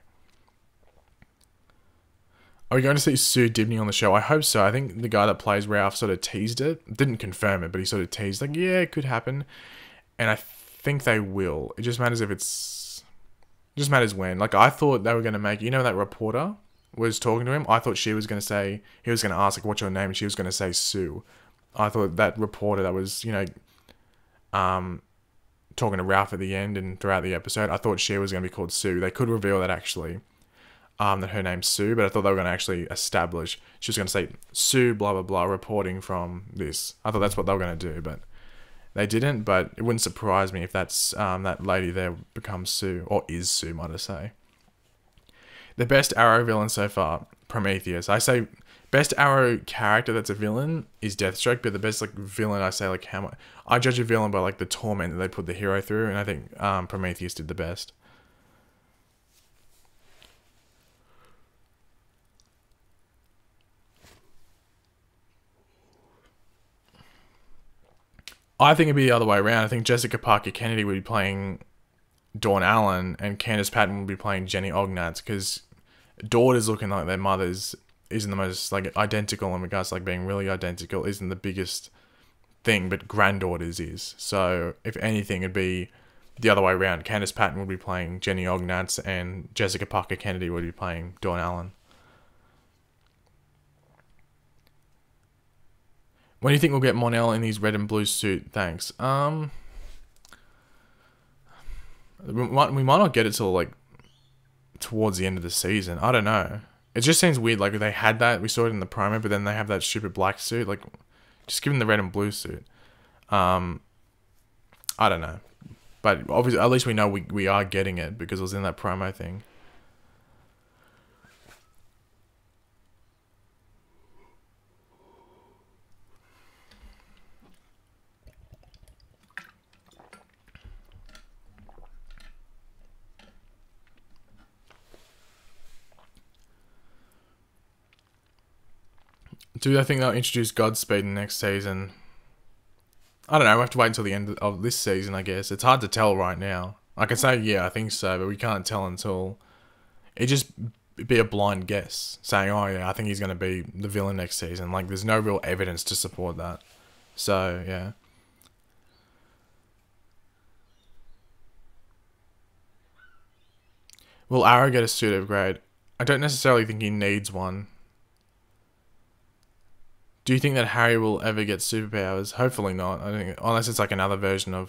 Speaker 1: Are we going to see Sue Dibney on the show? I hope so. I think the guy that plays Ralph sort of teased it. Didn't confirm it, but he sort of teased, like, yeah, it could happen. And I think they will. It just matters if it's... It just matters when. Like, I thought they were going to make... You know that reporter was talking to him? I thought she was going to say... He was going to ask, like, what's your name? And she was going to say Sue. I thought that reporter that was, you know... talking to Ralph at the end and throughout the episode, I thought she was going to be called Sue. They could reveal that actually, that her name's Sue, but I thought they were going to actually establish, she was going to say, Sue, blah, blah, blah, reporting from this. I thought that's what they were going to do, but they didn't, but it wouldn't surprise me if that's, that lady there becomes Sue, or is Sue, might I say. The best Arrow villain so far, Prometheus. I say... Best Arrow character that's a villain is Deathstroke, but the best like villain, I say, like, how much... I judge a villain by like the torment that they put the hero through, and I think Prometheus did the best. I think it'd be the other way around. I think Jessica Parker Kennedy would be playing Dawn Allen, and Candice Patton would be playing Jenny Ognatz, because daughters looking like their mothers isn't the most like identical in regards to like being really identical isn't the biggest thing, but granddaughters is. So if anything, it'd be the other way around. Candice Patton would be playing Jenny Ognatz, and Jessica Parker Kennedy would be playing Dawn Allen. When do you think we'll get Mon-El in his red and blue suit? Thanks. We might not get it till like towards the end of the season. I don't know. It just seems weird. Like they had that, we saw it in the promo, but then they have that stupid black suit. Like, just give him the red and blue suit. I don't know, but obviously, at least we know we are getting it because it was in that promo thing. Do I think they'll introduce Godspeed in next season? I don't know. We have to wait until the end of this season, I guess. It's hard to tell right now. I can say, yeah, I think so, but we can't tell until... It just be a blind guess. Saying, oh, yeah, I think he's going to be the villain next season. Like, there's no real evidence to support that. So, yeah. Will Arrow get a suit upgrade? I don't necessarily think he needs one. Do you think that Harry will ever get superpowers? Hopefully not. I think unless it's like another version of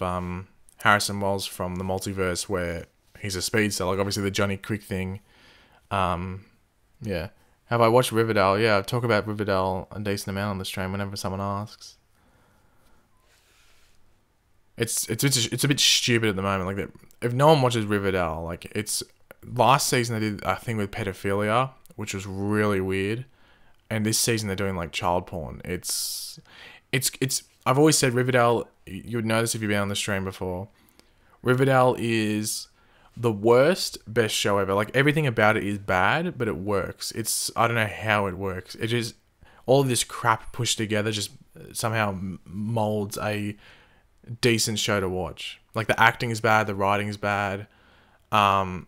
Speaker 1: Harrison Wells from the multiverse where he's a speedster, like obviously the Johnny Quick thing. Yeah. Have I watched Riverdale? Yeah, I talk about Riverdale a decent amount on the stream whenever someone asks. It's a bit stupid at the moment. Like if no one watches Riverdale, like it's last season they did a thing with pedophilia, which was really weird. And this season they're doing like child porn. It's I've always said Riverdale, you would know this if you've been on the stream before. Riverdale is the worst, best show ever. Like everything about it is bad, but it works. I don't know how it works. It just, all of this crap pushed together just somehow molds a decent show to watch. Like the acting is bad, the writing is bad. The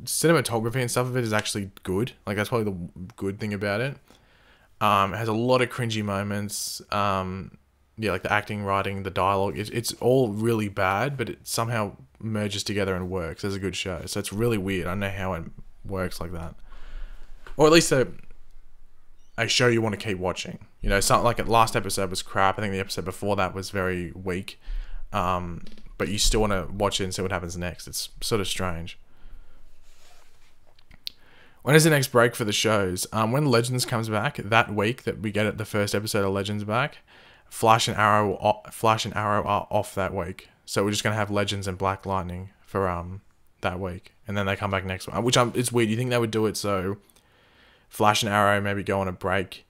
Speaker 1: cinematography and stuff of it is actually good. Like that's probably the good thing about it. It has a lot of cringy moments. Yeah, like the acting, writing, the dialogue. It's all really bad, but it somehow merges together and works as a good show. So it's really weird. I don't know how it works like that. Or at least a show you want to keep watching. You know, something like the last episode was crap. I think the episode before that was very weak. But you still want to watch it and see what happens next. It's sort of strange. When is the next break for the shows? When Legends comes back, that week that we get the first episode of Legends back, Flash and Arrow are off that week. So we're just gonna have Legends and Black Lightning for that week, and then they come back next one. Which it's weird. You think they would do it so Flash and Arrow maybe go on a break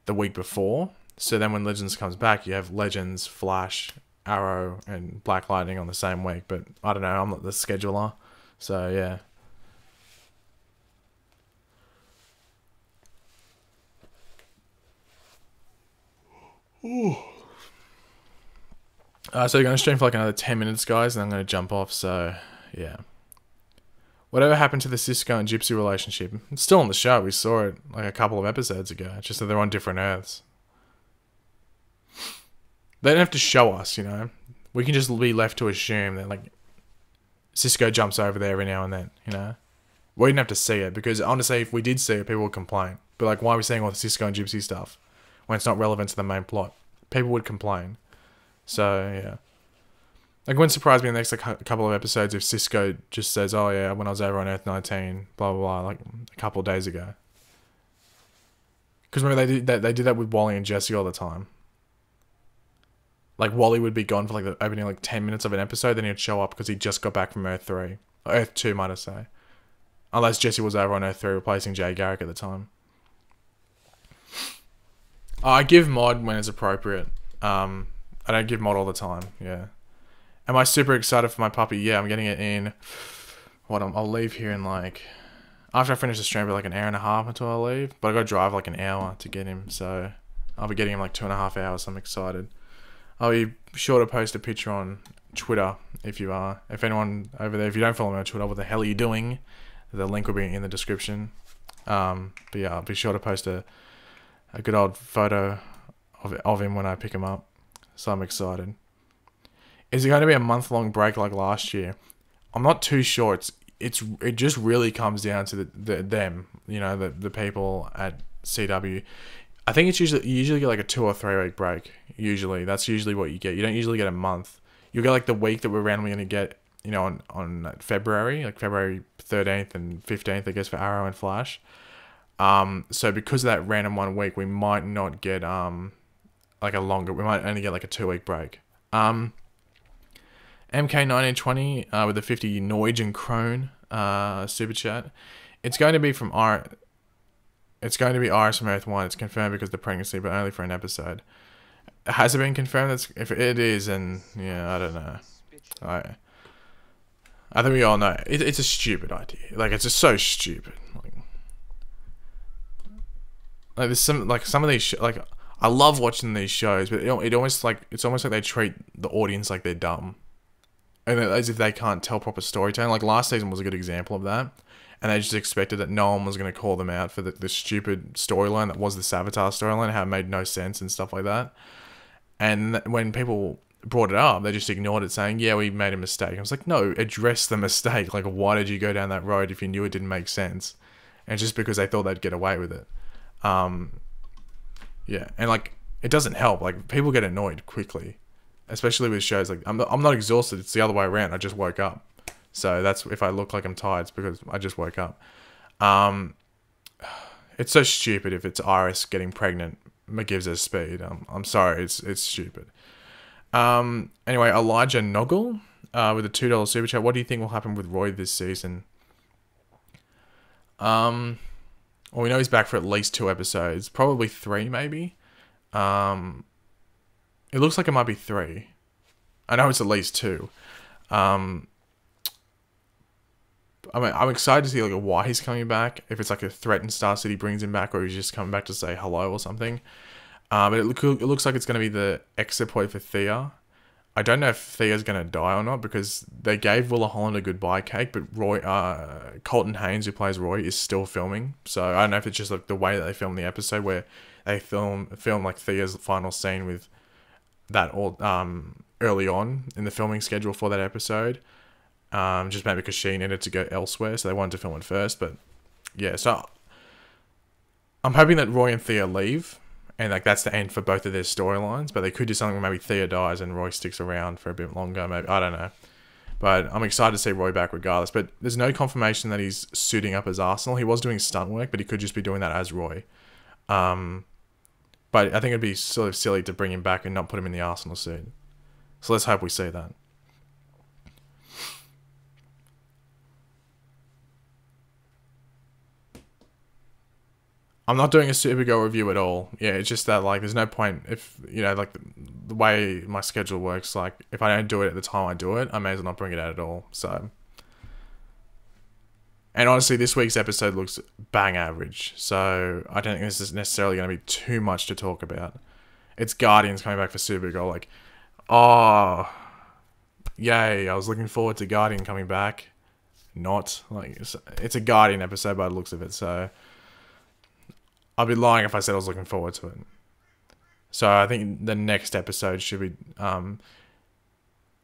Speaker 1: the week before, so then when Legends comes back, you have Legends, Flash, Arrow, and Black Lightning on the same week. But I don't know. I'm not the scheduler, so yeah. So you're going to stream for like another 10 minutes, guys, and I'm going to jump off, so yeah. Whatever happened to the Cisco and Gypsy relationship? It's still on the show. We saw it like a couple of episodes ago. It's just that they're on different Earths. They don't have to show us, you know. We can just be left to assume that like Cisco jumps over there every now and then, you know. We didn't have to see it because honestly, if we did see it, people would complain. But like, why are we seeing all the Cisco and Gypsy stuff when it's not relevant to the main plot? People would complain. So yeah, like, it wouldn't surprise me in the next like a couple of episodes if Cisco just says, "Oh yeah, when I was over on Earth 19, blah blah blah," like a couple of days ago. Because remember they did that with Wally and Jesse all the time. Like Wally would be gone for like the opening like 10 minutes of an episode, then he'd show up because he just got back from Earth 3, or Earth 2, might I say, unless Jesse was over on Earth 3 replacing Jay Garrick at the time. I give mod when it's appropriate. I don't give mod all the time, yeah. Am I super excited for my puppy? Yeah, I'm getting it in... I'll leave here in like... After I finish the stream, like an hour and a half until I leave. But I gotta drive like an hour to get him, so... I'll be getting him like 2.5 hours, so I'm excited. I'll be sure to post a picture on Twitter, if you are. If anyone over there, if you don't follow me on Twitter, what the hell are you doing? The link will be in the description. But yeah, I'll be sure to post a good old photo of him when I pick him up. So I'm excited. Is it going to be a month-long break like last year? I'm not too sure. It just really comes down to them, the people at CW. I think it's you usually get like a 2 or 3 week break. Usually, that's usually what you get. You don't usually get a month. You get like the week that we're randomly going to get, on February, like February 13th and 15th, I guess, for Arrow and Flash. So because of that random 1 week, we might not get like a longer. We might only get like a 2 week break. MK1920 with the 50 Norwegian Krone super chat. It's going to be from It's going to be Iris from Earth 1. It's confirmed because of the pregnancy, but only for an episode. Has it been confirmed? If it is, then yeah, I don't know. I think we all know it's a stupid idea. Like, it's just so stupid. Like there's some of these like, I love watching these shows, but it's almost like they treat the audience like they're dumb, and as if they can't tell proper storytelling. Like last season was a good example of that, and they just expected that no one was going to call them out for the stupid storyline that was the Savitar storyline, how it made no sense and stuff like that. And when people brought it up, they just ignored it, saying, yeah, we made a mistake. I was like, no, address the mistake. Like, why did you go down that road if you knew it didn't make sense? And just because they thought they'd get away with it. Yeah, and like, it doesn't help. Like, people get annoyed quickly, especially with shows like, I'm not exhausted, it's the other way around. I just woke up. So that's, if I look like I'm tired, it's because I just woke up. It's so stupid if it's Iris getting pregnant that gives her speed. I'm sorry, it's stupid. Anyway, Elijah Noggle with a $2 super chat. What do you think will happen with Roy this season? Well, we know he's back for at least 2 episodes, probably 3 maybe. It looks like it might be 3. I know it's at least 2. I'm excited to see like why he's coming back. If it's like a threat in Star City brings him back, or he's just coming back to say hello or something. But it looks like it's going to be the exit point for Thea. I don't know if Thea's going to die or not, because they gave Willa Holland a goodbye cake, but Colton Haynes, who plays Roy, is still filming. So I don't know if it's just like the way that they filmed the episode, where they film like Thea's final scene with that all early on in the filming schedule for that episode. Just maybe because she needed to go elsewhere, so they wanted to film it first. But yeah, so I'm hoping that Roy and Thea leave, and like that's the end for both of their storylines. But they could do something where maybe Thea dies and Roy sticks around for a bit longer. Maybe, I don't know. But I'm excited to see Roy back regardless. But there's no confirmation that he's suiting up as Arsenal. He was doing stunt work, but he could just be doing that as Roy. But I think it'd be sort of silly to bring him back and not put him in the Arsenal suit. So let's hope we see that. I'm not doing a Supergirl review at all. Yeah, it's just that, like, there's no point if, like, the way my schedule works, like, if I don't do it at the time I do it, I may as well not bring it out at all, so. And honestly, this week's episode looks bang average, so I don't think this is necessarily going to be too much to talk about. It's Guardians coming back for Supergirl, like, oh, yay, I was looking forward to Guardian coming back. Not, like, it's a Guardian episode by the looks of it, so I'd be lying if I said I was looking forward to it. So I think the next episode should be, yeah,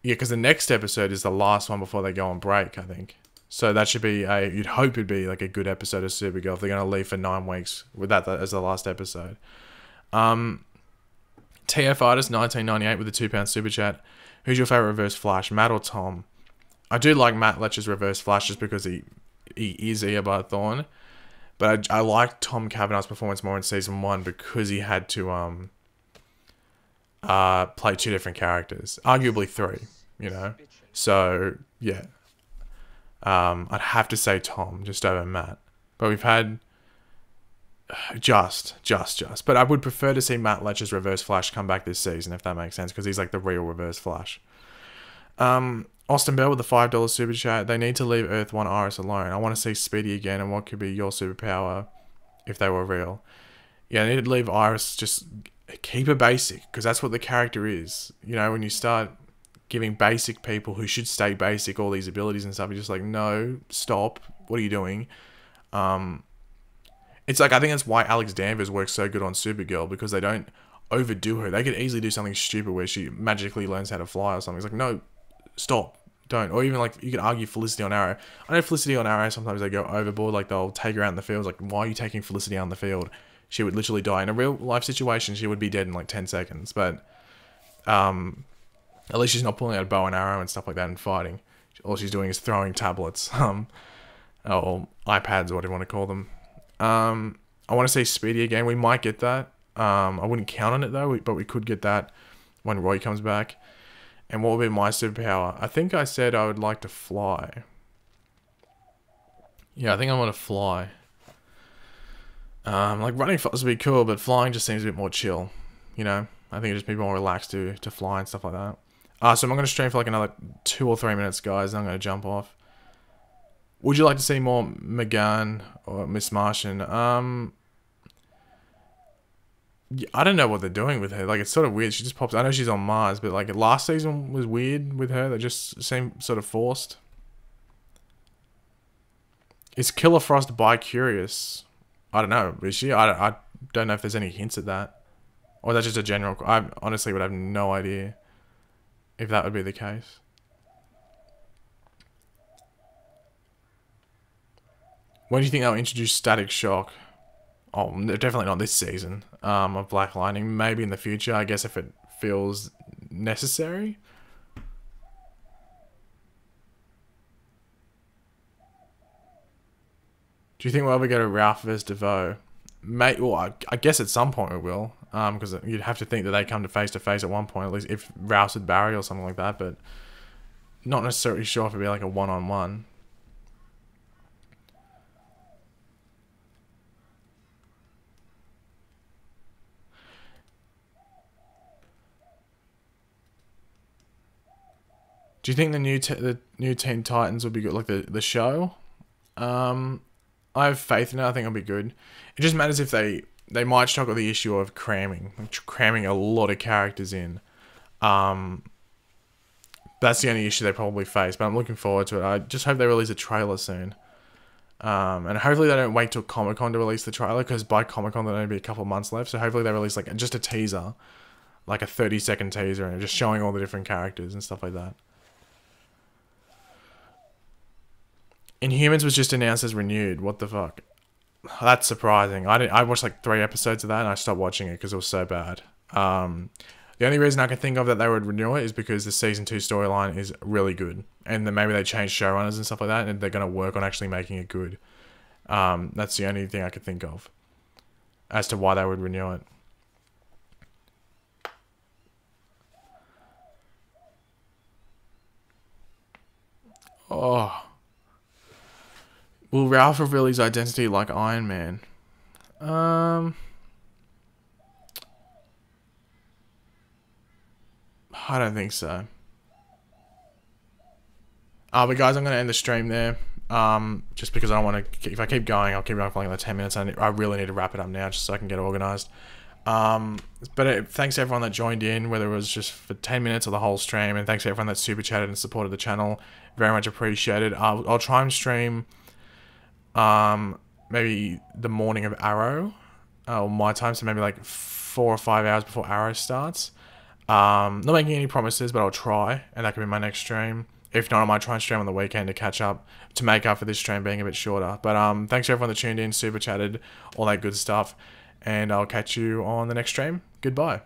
Speaker 1: because the next episode is the last one before they go on break, I think. So that should be you'd hope it'd be like a good episode of Supergirl if they're going to leave for 9 weeks with that as the last episode. TF Artist 1998 with a £2 super chat. Who's your favourite Reverse Flash, Matt or Tom? I do like Matt Letcher's Reverse Flash just because he is Eobard Thawne. But I like Tom Cavanaugh's performance more in season 1 because he had to play 2 different characters, arguably 3, So yeah, I'd have to say Tom just over Matt. But we've had just. But I would prefer to see Matt Letcher's Reverse Flash come back this season, if that makes sense, because he's like the real Reverse Flash. Austin Bell with the $5 super chat. They need to leave Earth 1 Iris alone. I want to see Speedy again, and what could be your superpower if they were real? Yeah, they need to leave Iris, just keep her basic, because that's what the character is. When you start giving basic people who should stay basic all these abilities and stuff, you're just like, no, stop. what are you doing? It's like, I think that's why Alex Danvers works so good on Supergirl, because they don't overdo her. They could easily do something stupid where she magically learns how to fly or something. It's like, no, stop, don't. Or even like, you could argue Felicity on Arrow. I know Felicity on Arrow, sometimes they go overboard, like they'll take her out in the field. Like, why are you taking Felicity out in the field? She would literally die. In a real life situation, she would be dead in like 10 seconds. But at least she's not pulling out a bow and arrow and stuff like that and fighting. All she's doing is throwing tablets, or iPads, or whatever you want to call them. I want to say Speedy again. We might get that. I wouldn't count on it though, but we could get that when Roy comes back. And what would be my superpower? I think I said I would like to fly. Yeah, I think I want to fly. Like running fast would be cool, but flying just seems a bit more chill. You know, I think it'd just be more relaxed to fly and stuff like that. So I'm going to stream for like another 2 or 3 minutes, guys. And I'm going to jump off. Would you like to see more McGann or Miss Martian? I don't know what they're doing with her. Like, it's sort of weird. She just pops. I know she's on Mars, but like last season was weird with her. That just seemed sort of forced. Is Killer Frost bi-curious? I don't know. Is she? I don't know if there's any hints at that. Or that's just a general... I honestly would have no idea if that would be the case. When do you think they'll introduce Static Shock? Oh, definitely not this season of Black Lightning. Maybe in the future, I guess, if it feels necessary. Do you think we'll ever go to Ralph vs. DeVoe? Well, I guess at some point we will. Because you'd have to think that they come to face at one point, at least if Ralph's with Barry or something like that. But not necessarily sure if it'd be like a one-on-one. Do you think the new Teen Titans would be good, like the show? I have faith in it. I think it'll be good. It just matters if they might struggle with the issue of cramming a lot of characters in. That's the only issue they probably face. But I'm looking forward to it. I just hope they release a trailer soon. And hopefully they don't wait till Comic-Con to release the trailer, because by Comic-Con there'll only be a couple of months left. So hopefully they release like just a teaser, like a 30-second teaser, and just showing all the different characters and stuff like that. Inhumans was just announced as renewed. What the fuck? That's surprising. I watched like 3 episodes of that and I stopped watching it because it was so bad. The only reason I can think of that they would renew it is because the season 2 storyline is really good, and then maybe they change showrunners and stuff like that, and they're going to work on actually making it good. That's the only thing I could think of as to why they would renew it. Oh. Will Ralph reveal his identity like Iron Man? I don't think so. But guys, I'm going to end the stream there. Just because I don't want to... If I keep going, I'll keep going for like another 10 minutes. I really need to wrap it up now just so I can get organised. But thanks to everyone that joined in, whether it was just for 10 minutes or the whole stream. And thanks to everyone that super chatted and supported the channel. Very much appreciated. I'll try and stream... maybe the morning of Arrow, or my time, so maybe like 4 or 5 hours before Arrow starts. Not making any promises, but I'll try, and that could be my next stream. If not, I might try and stream on the weekend to catch up, to make up for this stream being a bit shorter. But thanks to everyone that tuned in, super chatted, all that good stuff, and I'll catch you on the next stream. Goodbye.